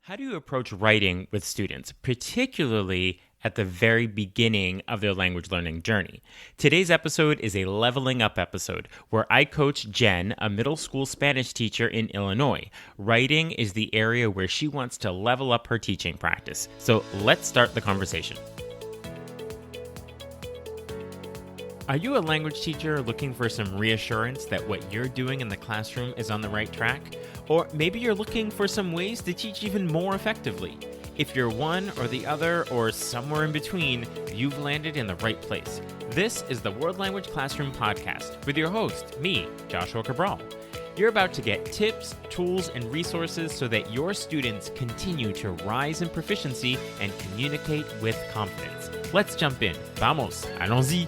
How do you approach writing with students, particularly at the very beginning of their language learning journey? Today's episode is a leveling up episode where I coach Jenn, a middle school Spanish teacher in Illinois. Writing is the area where she wants to level up her teaching practice. So let's start the conversation. Are you a language teacher looking for some reassurance that what you're doing in the classroom is on the right track? Or maybe you're looking for some ways to teach even more effectively. If you're one or the other or somewhere in between, you've landed in the right place. This is the World Language Classroom Podcast with your host, me, Joshua Cabral. You're about to get tips, tools, and resources so that your students continue to rise in proficiency and communicate with confidence. Let's jump in. Vamos, allons-y.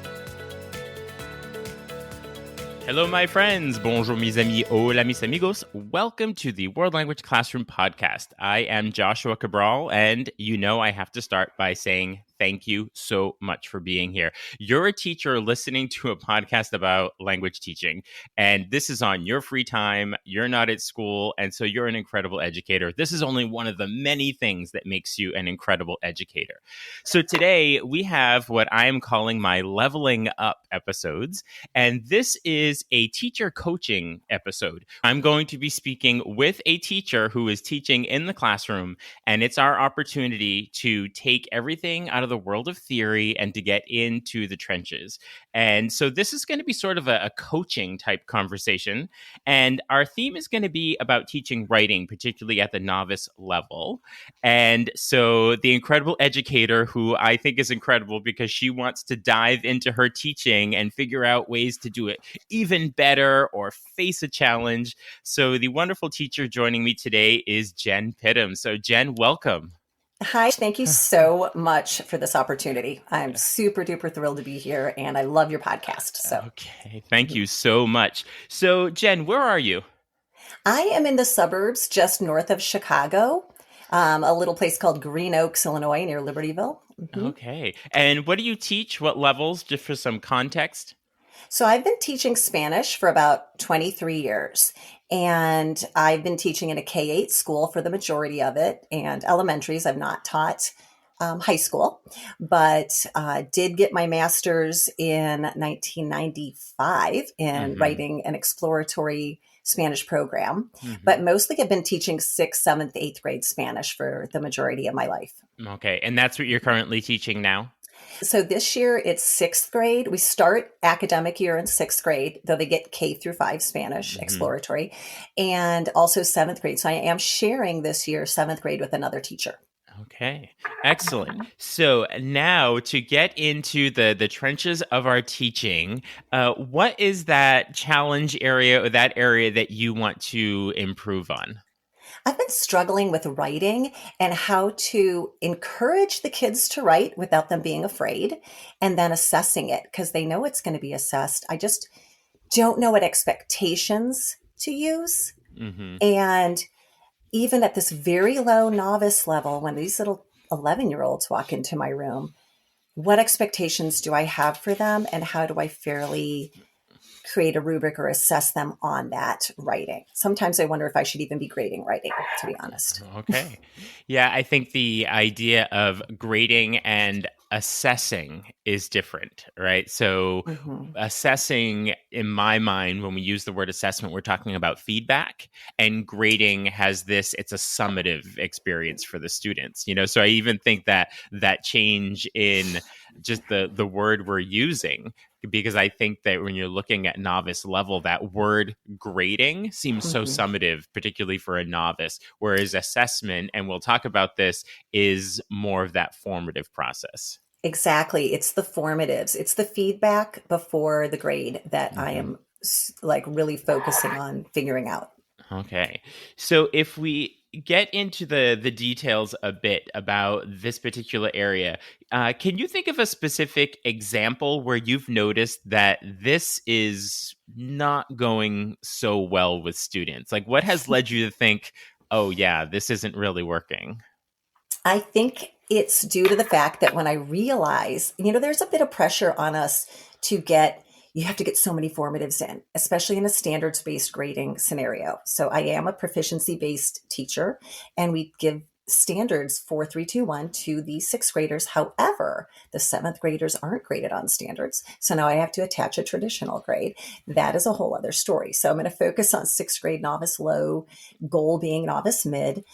Hello, my friends. Bonjour, mes amis. Hola, mis amigos. Welcome to the World Language Classroom Podcast. I am Joshua Cabral, and you know I have to start by saying thank you so much for being here. You're a teacher listening to a podcast about language teaching, and this is on your free time. You're not at school, and so you're an incredible educator. This is only one of the many things that makes you an incredible educator. So today we have what I am calling my leveling up episodes, and this is a teacher coaching episode. I'm going to be speaking with a teacher who is teaching in the classroom, and it's our opportunity to take everything out of the world of theory and to get into the trenches. And so this is going to be sort of a coaching type conversation. And our theme is going to be about teaching writing, particularly at the novice level. And so the incredible educator, who I think is incredible because she wants to dive into her teaching and figure out ways to do it even better or face a challenge. So the wonderful teacher joining me today is Jenn Pittum. So Jenn, welcome. Hi, thank you so much for this opportunity. I'm super duper thrilled to be here, and I love your podcast. Okay, thank you so much. So Jenn, where are you? I am in the suburbs just north of Chicago, a little place called Green Oaks, Illinois, near Libertyville. Okay, and what do you teach? What levels, just for some context? So I've been teaching Spanish for about 23 years, and I've been teaching in a K-8 school for the majority of it, and elementaries. I've not taught high school, but did get my master's in 1995 in writing an exploratory Spanish program, but mostly I've been teaching 6th, 7th, 8th grade Spanish for the majority of my life. Okay, and that's what you're currently teaching now? So this year it's 6th grade. We start academic year in 6th grade, though they get K through 5 Spanish exploratory, and also 7th grade. So I am sharing this year 7th grade with another teacher. Okay, excellent. So now to get into the trenches of our teaching, what is that challenge area or that area that you want to improve on? I've been struggling with writing and how to encourage the kids to write without them being afraid, and then assessing it because they know it's going to be assessed. I just don't know what expectations to use. And even at this very low novice level, when these little 11-year-olds walk into my room, what expectations do I have for them, and how do I fairly create a rubric or assess them on that writing? Sometimes I wonder if I should even be grading writing, to be honest. Okay. Yeah, I think the idea of grading and assessing is different, right? So assessing, in my mind, when we use the word assessment, we're talking about feedback, and grading has this, it's a summative experience for the students, you know? So I even think that that change in just the word we're using, because I think that when you're looking at novice level, that word grading seems so summative, particularly for a novice, whereas assessment, and we'll talk about this, is more of that formative process. Exactly. It's the formatives. It's the feedback before the grade that I am like really focusing on figuring out. Okay. So if we get into the details a bit about this particular area, can you think of a specific example where you've noticed that this is not going so well with students? Like, what has led you to think, oh yeah, this isn't really working? I think it's due to the fact that when I realize, there's a bit of pressure on us you have to get so many formatives in, especially in a standards-based grading scenario. So I am a proficiency-based teacher, and we give standards 4-3-2-1 to the sixth graders. However, the seventh graders aren't graded on standards. So now I have to attach a traditional grade. That is a whole other story. So I'm going to focus on sixth grade novice low, goal being novice mid.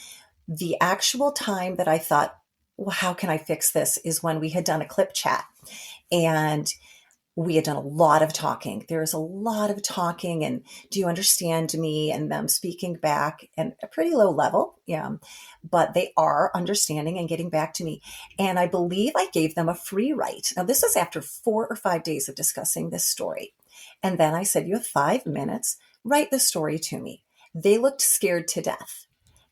The actual time that I thought, well, how can I fix this, is when we had done a clip chat. And we had done a lot of talking. There was a lot of talking and do you understand me? And them speaking back and a pretty low level. Yeah. But they are understanding and getting back to me. And I believe I gave them a free write. Now, this is after 4 or 5 days of discussing this story. And then I said, you have 5 minutes, write the story to me. They looked scared to death.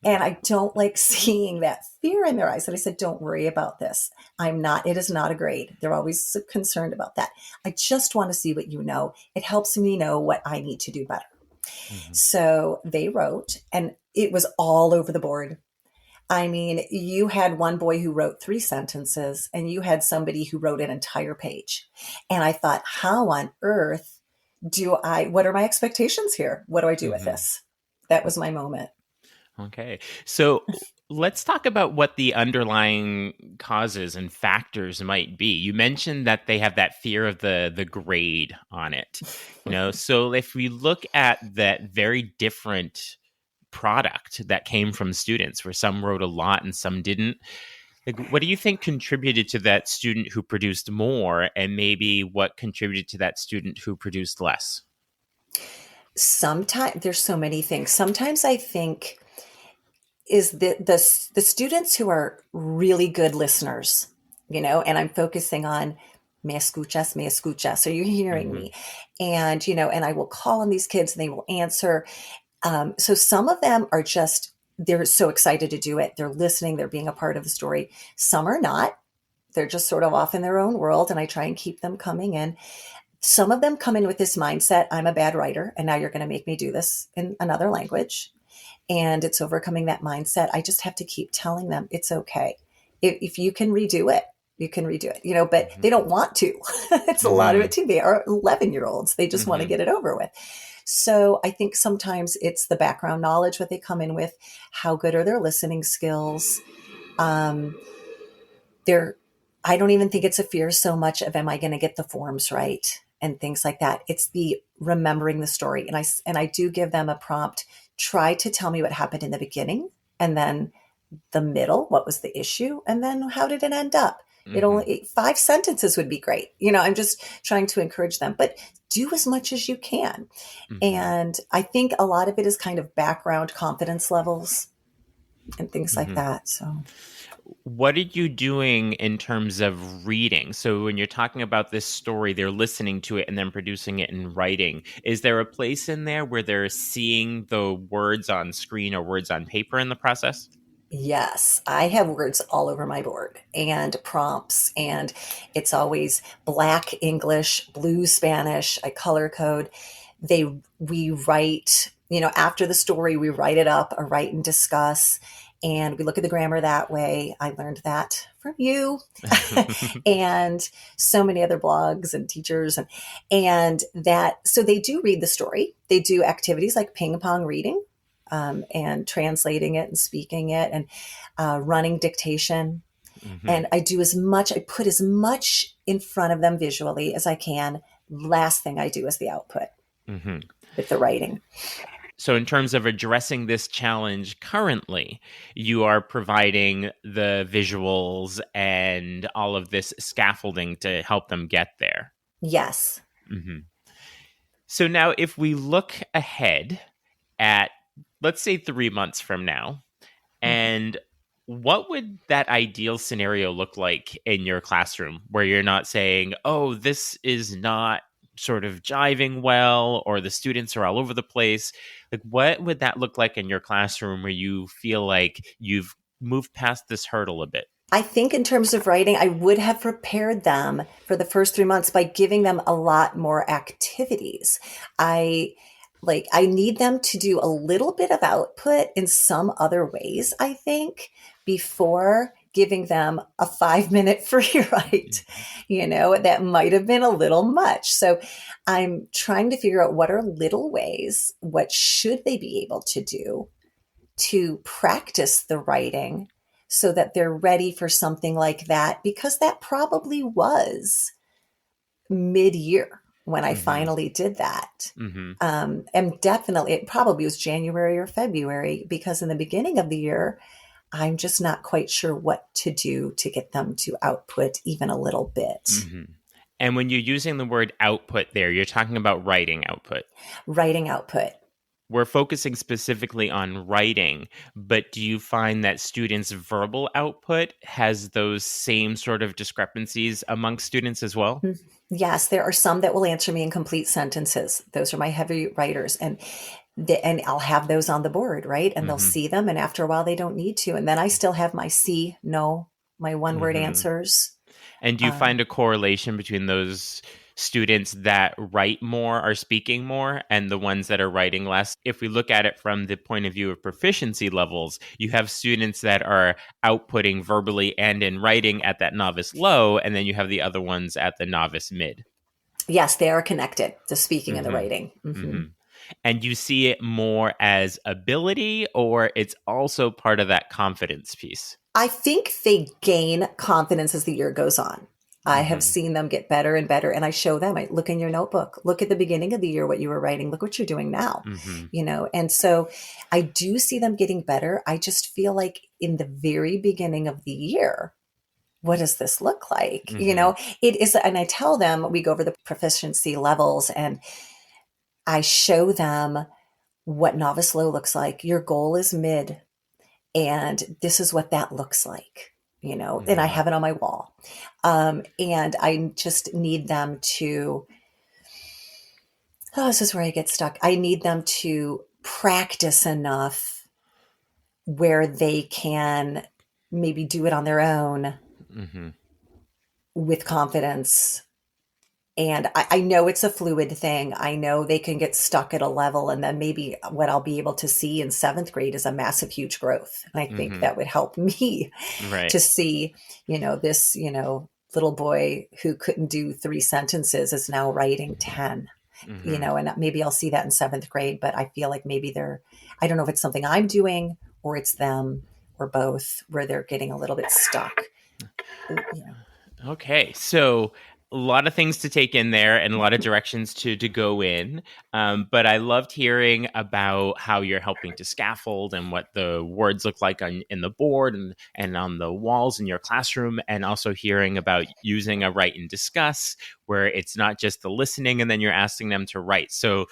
And I don't like seeing that fear in their eyes. And I said, don't worry about this. It is not a grade. They're always concerned about that. I just want to see what you know. It helps me know what I need to do better. Mm-hmm. So they wrote, and it was all over the board. I mean, you had one boy who wrote 3 sentences, and you had somebody who wrote an entire page. And I thought, how on earth what are my expectations here? What do I do with this? That was my moment. Okay. So let's talk about what the underlying causes and factors might be. You mentioned that they have that fear of the grade on it. So if we look at that very different product that came from students, where some wrote a lot and some didn't, like, what do you think contributed to that student who produced more, and maybe what contributed to that student who produced less? Sometimes there's so many things. Sometimes I think is the students who are really good listeners, and I'm focusing on me escuchas, so you're hearing me. And, and I will call on these kids and they will answer. So some of them are they're so excited to do it. They're listening. They're being a part of the story. Some are not. They're just sort of off in their own world. And I try and keep them coming in. Some of them come in with this mindset, I'm a bad writer, and now you're going to make me do this in another language. And it's overcoming that mindset. I just have to keep telling them it's okay. If you can redo it, you can redo it, but they don't want to. It's a lot of it too. They are 11-year-olds. They just want to get it over with. So I think sometimes it's the background knowledge, what they come in with, how good are their listening skills. I don't even think it's a fear so much of, am I going to get the forms right? And things like that. It's the remembering the story. And I do give them a prompt. Try to tell me what happened in the beginning, and then the middle, what was the issue, and then how did it end up? It only 5 sentences would be great. I'm just trying to encourage them, but do as much as you can. And I think a lot of it is kind of background confidence levels and things like that. So what are you doing in terms of reading? So when you're talking about this story, they're listening to it and then producing it in writing. Is there a place in there where they're seeing the words on screen or words on paper in the process? Yes, I have words all over my board and prompts, and it's always Black English, blue Spanish. I color code. We write, after the story, we write it up, a write and discuss. And we look at the grammar that way. I learned that from you and so many other blogs and teachers. So they do read the story. They do activities like ping pong reading and translating it and speaking it and running dictation. And I put as much in front of them visually as I can. Last thing I do is the output with the writing. So in terms of addressing this challenge currently, you are providing the visuals and all of this scaffolding to help them get there. Yes. So now if we look ahead at, let's say, 3 months from now, and what would that ideal scenario look like in your classroom where you're not saying, oh, this is not sort of jiving well, or the students are all over the place? Like, what would that look like in your classroom where you feel like you've moved past this hurdle a bit? I think in terms of writing, I would have prepared them for the first 3 months by giving them a lot more activities. I need them to do a little bit of output in some other ways, I think, before giving them a 5-minute free write. That might have been a little much. So I'm trying to figure out what are little ways, what should they be able to do to practice the writing so that they're ready for something like that, because that probably was mid-year when I Mm-hmm. finally did that. Mm-hmm. And definitely, it probably was January or February, because in the beginning of the year, I'm just not quite sure what to do to get them to output even a little bit. Mm-hmm. And when you're using the word output there, you're talking about writing output. Writing output. We're focusing specifically on writing, but do you find that students' verbal output has those same sort of discrepancies amongst students as well? Mm. Yes, there are some that will answer me in complete sentences. Those are my heavy writers, and I'll have those on the board, right? And they'll Mm-hmm. see them, and after a while, they don't need to. And then I still have my see, no, my one word Mm-hmm. answers. And do you Um, find a correlation between those students that write more are speaking more and the ones that are writing less? If we look at it from the point of view of proficiency levels, you have students that are outputting verbally and in writing at that novice low, and then you have the other ones at the novice mid. yes, they are connected, the speaking and the Mm-hmm. writing. Mm-hmm. And you see it more as ability, or it's also part of that confidence piece? I think they gain confidence as the year goes on. I have Mm-hmm. seen them get better and better, and I show them. I look in your notebook. Look at the beginning of the year, what you were writing. Look what you're doing now. Mm-hmm. And so I do see them getting better. I just feel like in the very beginning of the year, what does this look like? Mm-hmm. It is, and I tell them, we go over the proficiency levels, and I show them what novice low looks like. Your goal is mid, and this is what that looks like, and I Mm-hmm. have it on my wall. And I just need them to, this is where I get stuck. I need them to practice enough where they can maybe do it on their own Mm-hmm. with confidence. And I know it's a fluid thing. I know they can get stuck at a level, and then maybe what I'll be able to see in seventh grade is a massive, huge growth. And I think Mm-hmm. that would help me Right. to see, this, little boy who couldn't do three sentences is now writing 10, Mm-hmm. and maybe I'll see that in seventh grade, but I feel like maybe I don't know if it's something I'm doing or it's them or both, where they're getting a little bit stuck. Okay, so a lot of things to take in there and a lot of directions to go in. But I loved hearing about how you're helping to scaffold and what the words look like in the board and on the walls in your classroom, and also hearing about using a write and discuss where it's not just the listening and then you're asking them to write. So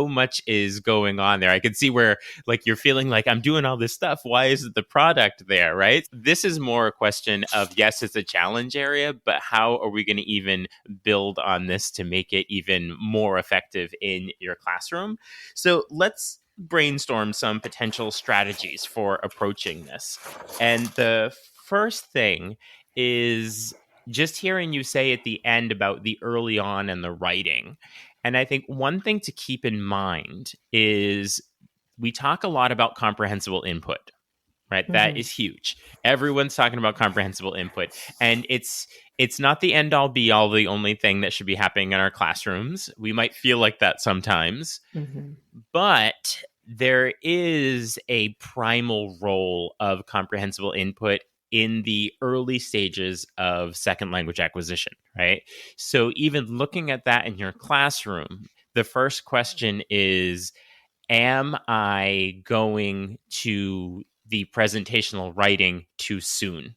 much is going on there. I can see where like you're feeling like I'm doing all this stuff. Why isn't the product there, right? This is more a question of, yes, it's a challenge area, but how are we going to even build on this to make it even more effective in your classroom? So let's brainstorm some potential strategies for approaching this. And the first thing is just hearing you say at the end about the early on and the writing. And I think one thing to keep in mind is we talk a lot about comprehensible input, right? That Mm-hmm. is huge. Everyone's talking about comprehensible input, and it's not the end all be all, the only thing that should be happening in our classrooms. We might feel like that sometimes, Mm-hmm. but there is a primal role of comprehensible input in the early stages of second language acquisition, right? So even looking at that in your classroom, the first question is, am I going to the presentational writing too soon?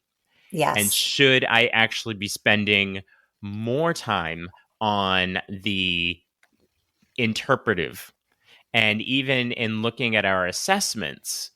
And Yes. should I actually be spending more time on the interpretive? And even in looking at our assessments,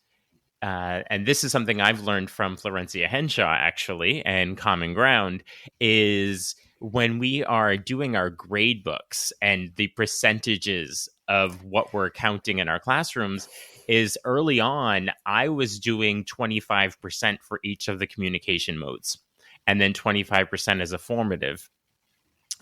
and this is something I've learned from Florencia Henshaw, actually, and Common Ground, is when we are doing our grade books and the percentages of what we're counting in our classrooms, is early on, I was doing 25% for each of the communication modes, and then 25% as a formative.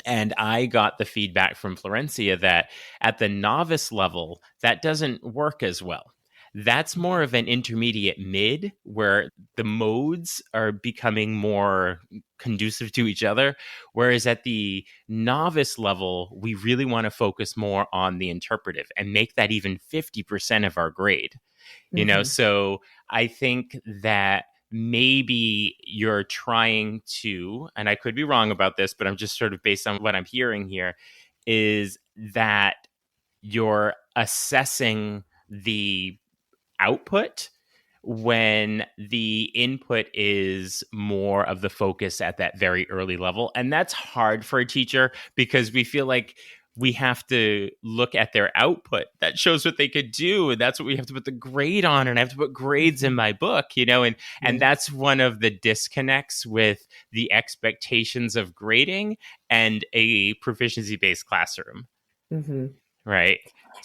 And I got the feedback from Florencia that at the novice level, that doesn't work as well. That's more of an intermediate mid where the modes are becoming more conducive to each other. Whereas at the novice level, we really want to focus more on the interpretive and make that even 50% of our grade. Mm-hmm. So I think that maybe you're trying to, and I could be wrong about this, but I'm just sort of based on what I'm hearing here, is that you're assessing the output when the input is more of the focus at that very early level. And that's hard for a teacher because we feel like we have to look at their output that shows what they could do, and that's what we have to put the grade on, and I have to put grades in my book, and that's one of the disconnects with the expectations of grading and a proficiency based classroom. Mm-hmm. Right.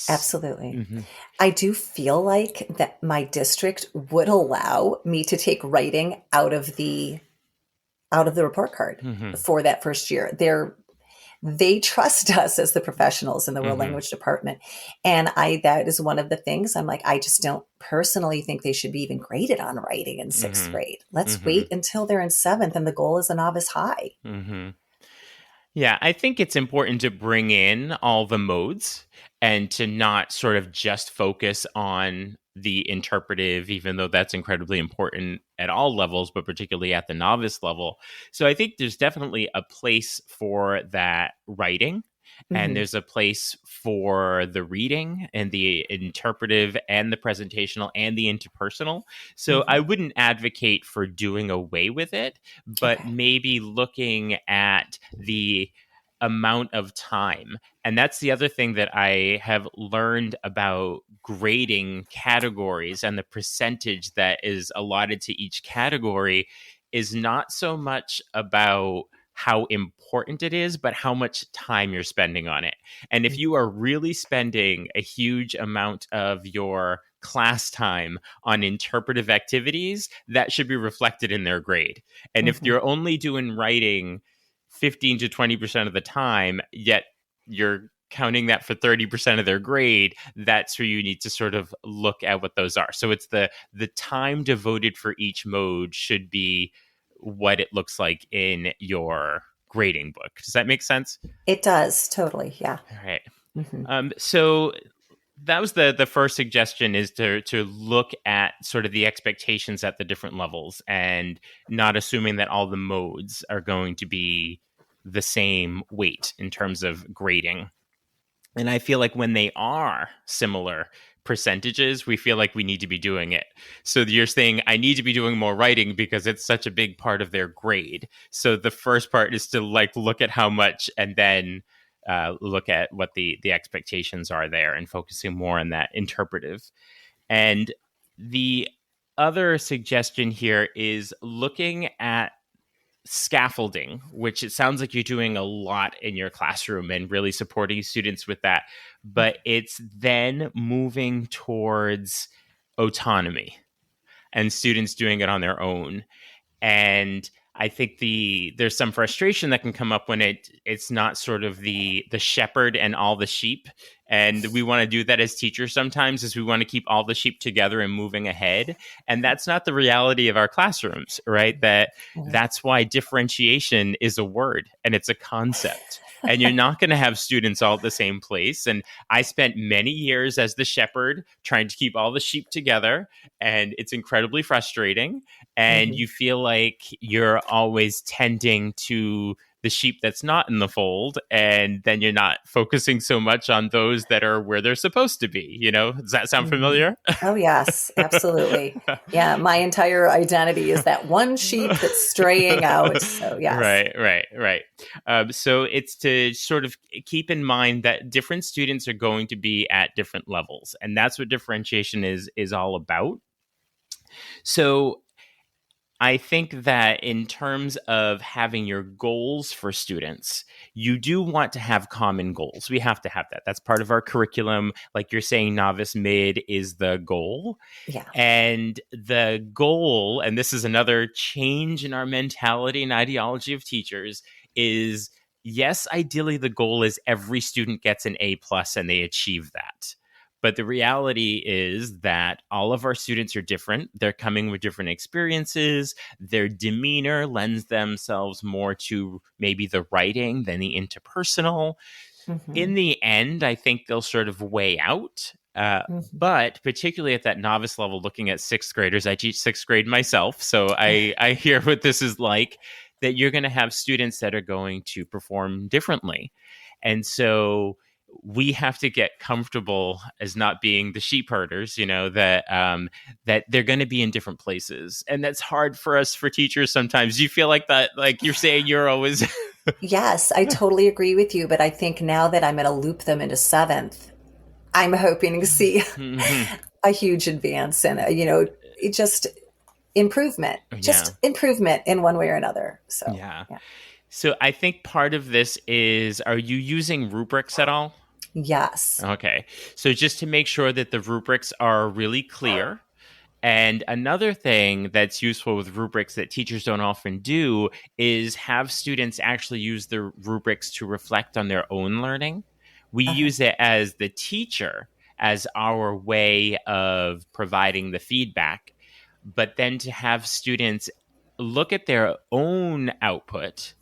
Absolutely. Mm-hmm. I do feel like that my district would allow me to take writing out of the report card Mm-hmm. for that first year. They trust us as the professionals in the world Mm-hmm. language department. And that is one of the things I'm like, I just don't personally think they should be even graded on writing in sixth Mm-hmm. grade. Let's Mm-hmm. wait until they're in seventh and the goal is a novice high. Mm-hmm. Yeah, I think it's important to bring in all the modes and to not sort of just focus on the interpretive, even though that's incredibly important at all levels, but particularly at the novice level. So I think there's definitely a place for that writing. And Mm-hmm. there's a place for the reading and the interpretive and the presentational and the interpersonal. So Mm-hmm. I wouldn't advocate for doing away with it, but Okay. maybe looking at the amount of time. And that's the other thing that I have learned about grading categories, and the percentage that is allotted to each category is not so much about how important it is, but how much time you're spending on it. And if you are really spending a huge amount of your class time on interpretive activities, that should be reflected in their grade. And if Mm-hmm. you're only doing writing 15 to 20% of the time, yet you're counting that for 30% of their grade, that's where you need to sort of look at what those are. So it's the time devoted for each mode should be what it looks like in your grading book. Does that make sense? It does. Totally. Yeah. All right. Mm-hmm. So that was the first suggestion, is to look at sort of the expectations at the different levels and not assuming that all the modes are going to be the same weight in terms of grading. And I feel like when they are similar percentages, we feel like we need to be doing it. So you're saying I need to be doing more writing because it's such a big part of their grade. So the first part is to like look at how much, and then look at what the expectations are there, and focusing more on that interpretive. And the other suggestion here is looking at scaffolding, which it sounds like you're doing a lot in your classroom and really supporting students with that. But it's then moving towards autonomy and students doing it on their own. And I think there's some frustration that can come up when it's not sort of the shepherd and all the sheep. And we want to do that as teachers sometimes, is we want to keep all the sheep together and moving ahead. And that's not the reality of our classrooms, right? That's why differentiation is a word and it's a concept. And you're not going to have students all at the same place. And I spent many years as the shepherd trying to keep all the sheep together, and it's incredibly frustrating. And Mm-hmm. you feel like you're always tending to the sheep that's not in the fold, and then you're not focusing so much on those that are where they're supposed to be. Does that sound Mm-hmm. familiar? Oh, yes, absolutely. Yeah, my entire identity is that one sheep that's straying out. So, yes. Right. So it's to sort of keep in mind that different students are going to be at different levels, and that's what differentiation is all about. So I think that in terms of having your goals for students, you do want to have common goals. We have to have that. That's part of our curriculum. Like you're saying, novice mid is the goal. Yeah. And the goal, and this is another change in our mentality and ideology of teachers, is yes, ideally the goal is every student gets an A plus and they achieve that. But the reality is that all of our students are different. They're coming with different experiences. Their demeanor lends themselves more to maybe the writing than the interpersonal. Mm-hmm. In the end, I think they'll sort of weigh out. Mhm. But particularly at that novice level, looking at sixth graders, I teach sixth grade myself. So I hear what this is like, that you're going to have students that are going to perform differently. And so we have to get comfortable as not being the sheep herders, that they're going to be in different places. And that's hard for us for teachers sometimes. You feel like that, like you're saying you're always. Yes, I totally agree with you. But I think now that I'm going to loop them into seventh, I'm hoping to see a huge advance and, it just Yeah. improvement in one way or another. So, Yeah. yeah. So I think part of this is, are you using rubrics at all? Yes. Okay. So just to make sure that the rubrics are really clear. And another thing that's useful with rubrics that teachers don't often do is have students actually use the rubrics to reflect on their own learning. We Uh-huh. use it as the teacher, as our way of providing the feedback, but then to have students look at their own output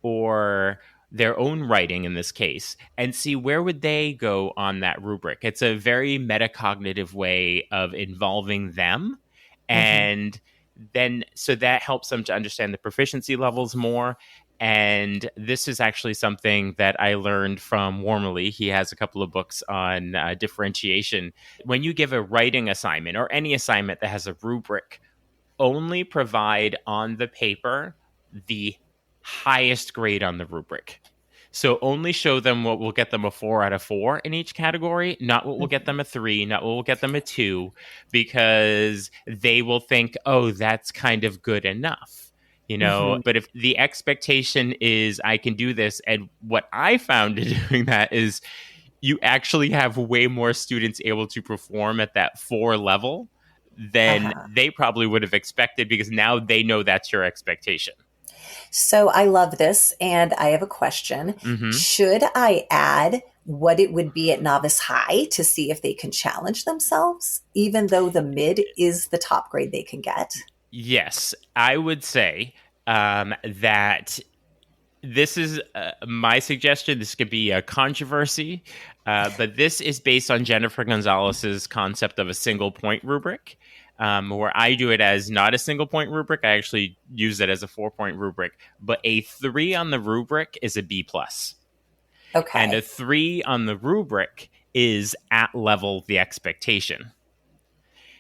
or their own writing in this case and see where would they go on that rubric. It's a very metacognitive way of involving them, Hmm. and then so that helps them to understand the proficiency levels more. And this is actually something that I learned from Wormley. He has a couple of books on differentiation. When you give a writing assignment or any assignment that has a rubric, only provide on the paper the highest grade on the rubric. So only show them what will get them a 4 out of 4 in each category, not what will get them a 3, not what will get them a 2, because they will think, oh, that's kind of good enough. Hmm. But if the expectation is I can do this, and what I found in doing that is you actually have way more students able to perform at that 4 level than Uh-huh. they probably would have expected, because now they know that's your expectation. So I love this. And I have a question. Hmm. Should I add what it would be at novice high to see if they can challenge themselves, even though the mid is the top grade they can get? Yes, I would say that this is my suggestion. This could be a controversy, but this is based on Jennifer Gonzalez's concept of a single point rubric, where I do it as not a single point rubric. I actually use it as a 4 point rubric, but a 3 on the rubric is a B plus, and a Okay. 3 on the rubric is at level the expectation.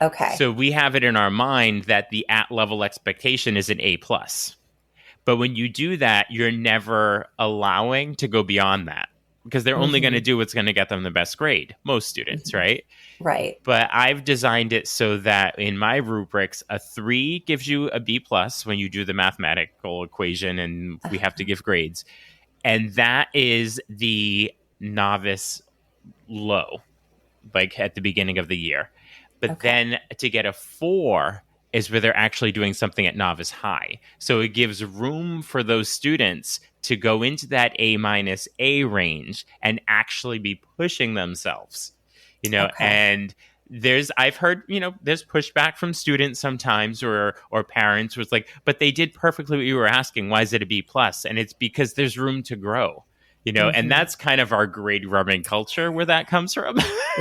Okay. So we have it in our mind that the at level expectation is an A plus. But when you do that, you're never allowing to go beyond that, because they're only going to Hmm. do what's going to get them the best grade, most students, Hmm. right? Right. But I've designed it so that in my rubrics, a 3 gives you a B plus when you do the mathematical equation and we have to give grades. And that is the novice low, like at the beginning of the year. But Okay. then to get a 4 is where they're actually doing something at novice high. So it gives room for those students to go into that A minus A range and actually be pushing themselves, Okay. and I've heard, there's pushback from students sometimes, or parents was like, but they did perfectly what you were asking. Why is it a B plus? And it's because there's room to grow, and Hmm. that's kind of our grade rubbing culture where that comes from.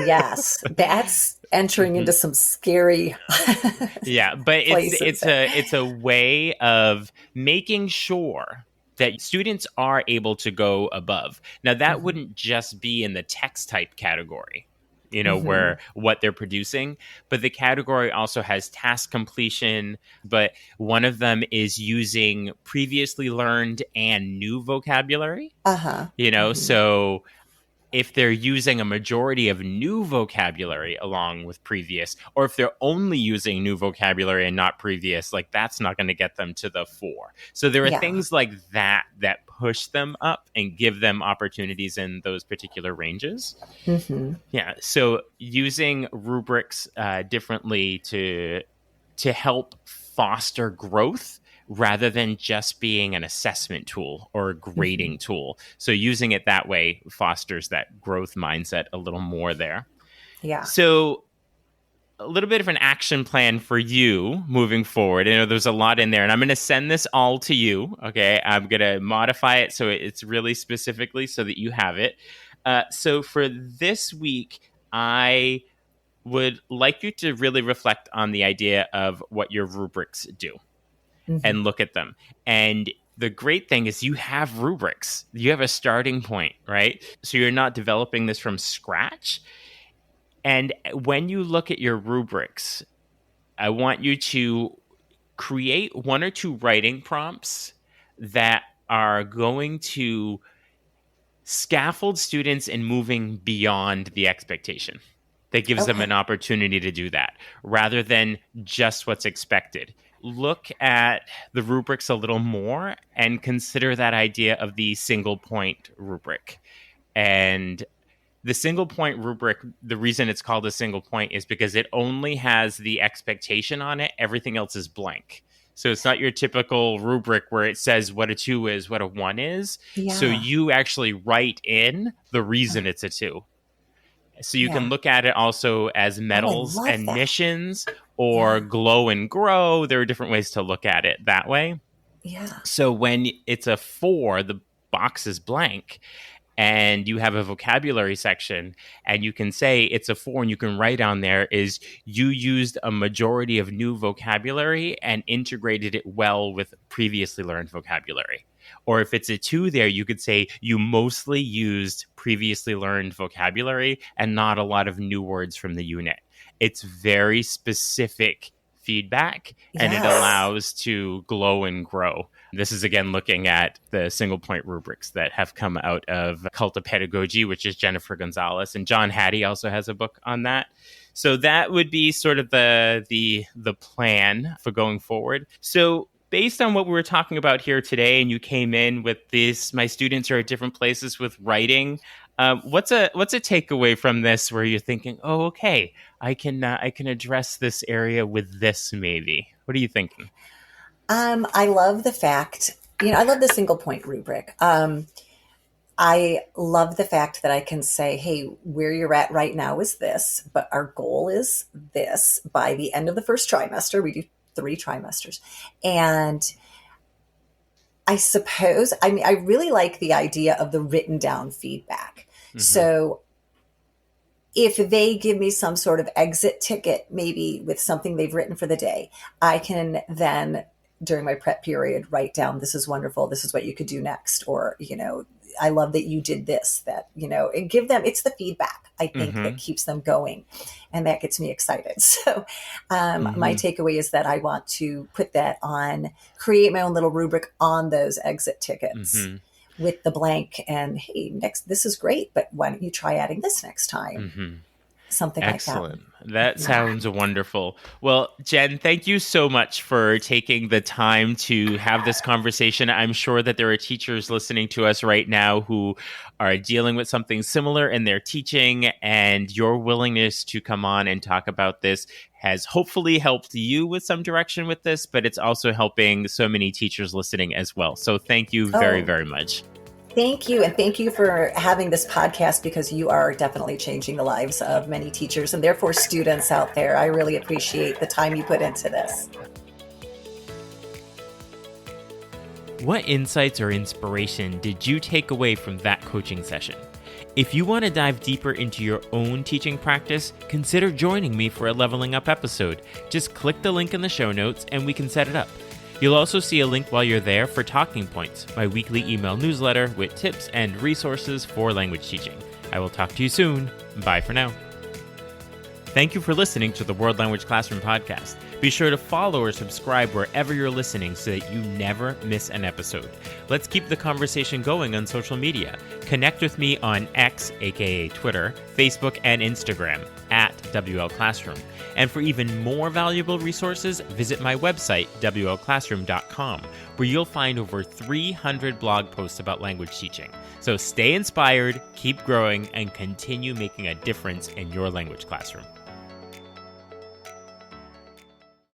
Yes. That's entering Mhm. into some scary Yeah, but it's places. it's a it's a way of making sure that students are able to go above. Now, that Hmm. wouldn't just be in the text type category, Hmm. where what they're producing, but the category also has task completion. But one of them is using previously learned and new vocabulary. Uh-huh. Hmm. So if they're using a majority of new vocabulary along with previous, or if they're only using new vocabulary and not previous, like that's not going to get them to the 4. So there are Yeah. things like that that push them up and give them opportunities in those particular ranges. Hmm. Yeah. So using rubrics differently to help foster growth rather than just being an assessment tool or a Hmm. grading tool. So using it that way fosters that growth mindset a little more there. Yeah. So a little bit of an action plan for you moving forward. I know there's a lot in there, and I'm going to send this all to you. Okay. I'm going to modify it so it's really specifically so that you have it. So for this week, I would like you to really reflect on the idea of what your rubrics do and look at them. And the great thing is you have rubrics. You have a starting point, right? So you're not developing this from scratch. And when you look at your rubrics, I want you to create one or two writing prompts that are going to scaffold students in moving beyond the expectation. That gives them an opportunity to do that rather than just what's expected. Look at the rubrics a little more and consider that idea of the single point rubric. And the single point rubric, the reason it's called a single point is because it only has the expectation on it. Everything else is blank. So it's not your typical rubric where it says what a 2 is, what a 1 is. Yeah. So you actually write in the reason it's a 2. So you can look at it also as medals and missions or glow and grow. There are different ways to look at it that way. Yeah. So when it's a 4, the box is blank. And you have a vocabulary section and you can say it's a 4 and you can write on there is you used a majority of new vocabulary and integrated it well with previously learned vocabulary. Or if it's a 2 there, you could say you mostly used previously learned vocabulary and not a lot of new words from the unit. It's very specific feedback and it allows to glow and grow. This is again looking at the single point rubrics that have come out of Cult of Pedagogy, which is Jennifer Gonzalez, and John Hattie also has a book on that. So that would be sort of the plan for going forward. So based on what we were talking about here today, and you came in with this, my students are at different places with writing. What's a takeaway from this where you're thinking, oh, okay, I can address this area with this maybe? What are you thinking? I love the fact, I love the single point rubric. I love the fact that I can say, hey, where you're at right now is this, but our goal is this. By the end of the first trimester, we do 3 trimesters. And I suppose, I really like the idea of the written down feedback. Mm-hmm. So if they give me some sort of exit ticket, maybe with something they've written for the day, I can then, during my prep period, write down, this is wonderful, this is what you could do next. Or, I love that you did this, that, and give them, it's the feedback, I think, that keeps them going. And that gets me excited. So my takeaway is that I want to put that on, create my own little rubric on those exit tickets with the blank and, hey, next, this is great, but why don't you try adding this next time? Something Excellent. like that. That sounds wonderful. Well, Jenn, thank you so much for taking the time to have this conversation. I'm sure that there are teachers listening to us right now who are dealing with something similar in their teaching, and your willingness to come on and talk about this has hopefully helped you with some direction with this, but it's also helping so many teachers listening as well. So thank you very, very much. Thank you. And thank you for having this podcast, because you are definitely changing the lives of many teachers and therefore students out there. I really appreciate the time you put into this. What insights or inspiration did you take away from that coaching session? If you want to dive deeper into your own teaching practice, consider joining me for a Leveling Up episode. Just click the link in the show notes and we can set it up. You'll also see a link while you're there for Talking Points, my weekly email newsletter with tips and resources for language teaching. I will talk to you soon. Bye for now. Thank you for listening to the World Language Classroom podcast. Be sure to follow or subscribe wherever you're listening so that you never miss an episode. Let's keep the conversation going on social media. Connect with me on X, aka Twitter, Facebook, and Instagram at WL Classroom. And for even more valuable resources, visit my website, WLClassroom.com, where you'll find over 300 blog posts about language teaching. So stay inspired, keep growing, and continue making a difference in your language classroom.